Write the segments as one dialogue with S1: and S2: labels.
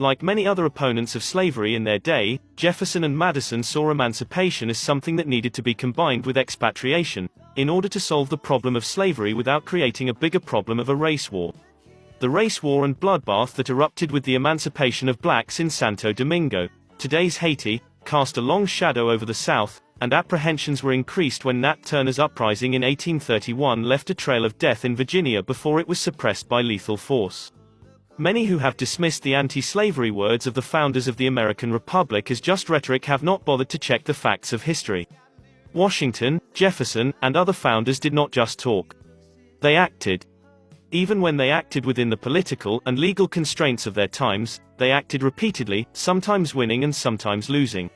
S1: Like many other opponents of slavery in their day, Jefferson and Madison saw emancipation as something that needed to be combined with expatriation, in order to solve the problem of slavery without creating a bigger problem of a race war. The race war and bloodbath that erupted with the emancipation of blacks in Santo Domingo, today's Haiti, cast a long shadow over the South, and apprehensions were increased when Nat Turner's uprising in 1831 left a trail of death in Virginia before it was suppressed by lethal force. Many who have dismissed the anti-slavery words of the founders of the American Republic as just rhetoric have not bothered to check the facts of history. Washington, Jefferson, and other founders did not just talk. They acted. Even when they acted within the political and legal constraints of their times, they acted repeatedly, sometimes winning and sometimes losing.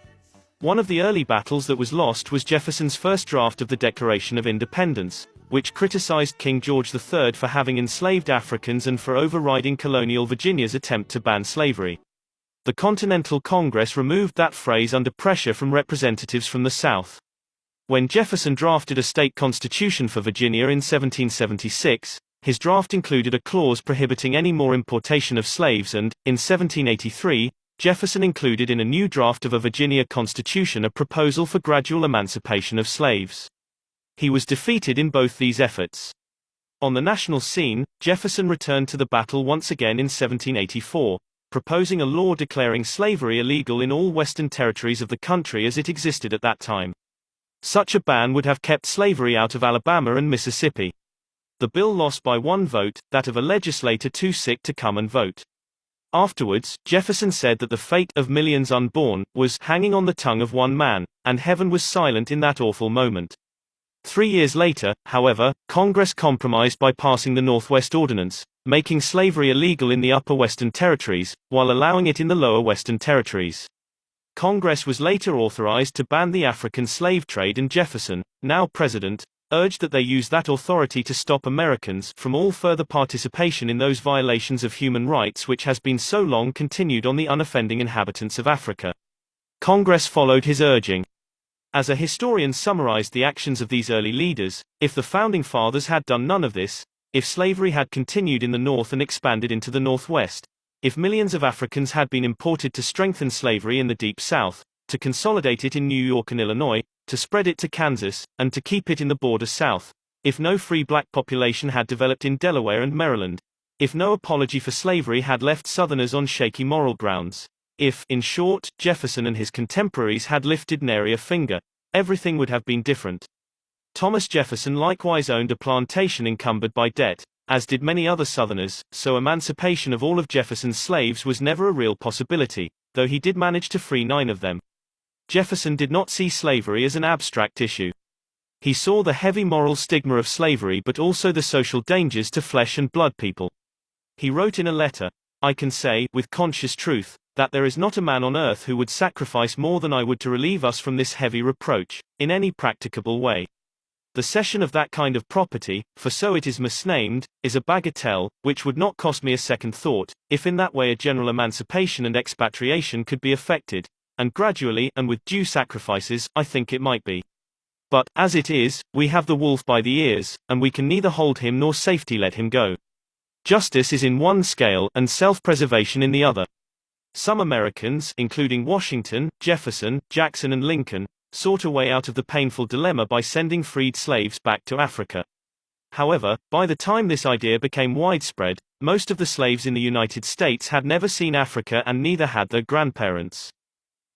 S1: One of the early battles that was lost was Jefferson's first draft of the Declaration of Independence, which criticized King George III for having enslaved Africans and for overriding colonial Virginia's attempt to ban slavery. The Continental Congress removed that phrase under pressure from representatives from the South. When Jefferson drafted a state constitution for Virginia in 1776, his draft included a clause prohibiting any more importation of slaves and, in 1783, Jefferson included in a new draft of a Virginia Constitution a proposal for gradual emancipation of slaves. He was defeated in both these efforts. On the national scene, Jefferson returned to the battle once again in 1784, proposing a law declaring slavery illegal in all western territories of the country as it existed at that time. Such a ban would have kept slavery out of Alabama and Mississippi. The bill lost by one vote, that of a legislator too sick to come and vote. Afterwards, Jefferson said that the fate of millions unborn was hanging on the tongue of one man, and heaven was silent in that awful moment. 3 years later, however, Congress compromised by passing the Northwest Ordinance, making slavery illegal in the upper Western Territories, while allowing it in the lower Western Territories. Congress was later authorized to ban the African slave trade, and Jefferson, now president, urged that they use that authority to stop Americans from all further participation in those violations of human rights which has been so long continued on the unoffending inhabitants of Africa. Congress followed his urging. As a historian summarized the actions of these early leaders, if the Founding Fathers had done none of this, if slavery had continued in the North and expanded into the Northwest, if millions of Africans had been imported to strengthen slavery in the Deep South, to consolidate it in New York and Illinois, to spread it to Kansas, and to keep it in the border South, if no free black population had developed in Delaware and Maryland, if no apology for slavery had left Southerners on shaky moral grounds, if, in short, Jefferson and his contemporaries had lifted nary a finger, everything would have been different. Thomas Jefferson likewise owned a plantation encumbered by debt, as did many other Southerners, so emancipation of all of Jefferson's slaves was never a real possibility, though he did manage to free 9 of them. Jefferson did not see slavery as an abstract issue. He saw the heavy moral stigma of slavery but also the social dangers to flesh and blood people. He wrote in a letter, "I can say, with conscious truth, that there is not a man on earth who would sacrifice more than I would to relieve us from this heavy reproach, in any practicable way. The cession of that kind of property, for so it is misnamed, is a bagatelle, which would not cost me a second thought, if in that way a general emancipation and expatriation could be effected, and gradually and with due sacrifices, I think it might be. But, as it is, we have the wolf by the ears, and we can neither hold him nor safety let him go. Justice is in one scale, and self-preservation in the other." Some Americans, including Washington, Jefferson, Jackson and Lincoln, sought a way out of the painful dilemma by sending freed slaves back to Africa. However, by the time this idea became widespread, most of the slaves in the United States had never seen Africa and neither had their grandparents.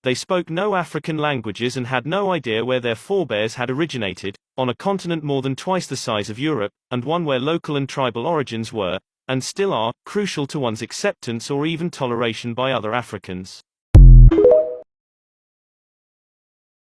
S1: They spoke no African languages and had no idea where their forebears had originated, on a continent more than twice the size of Europe, and one where local and tribal origins were, and still are, crucial to one's acceptance or even toleration by other Africans.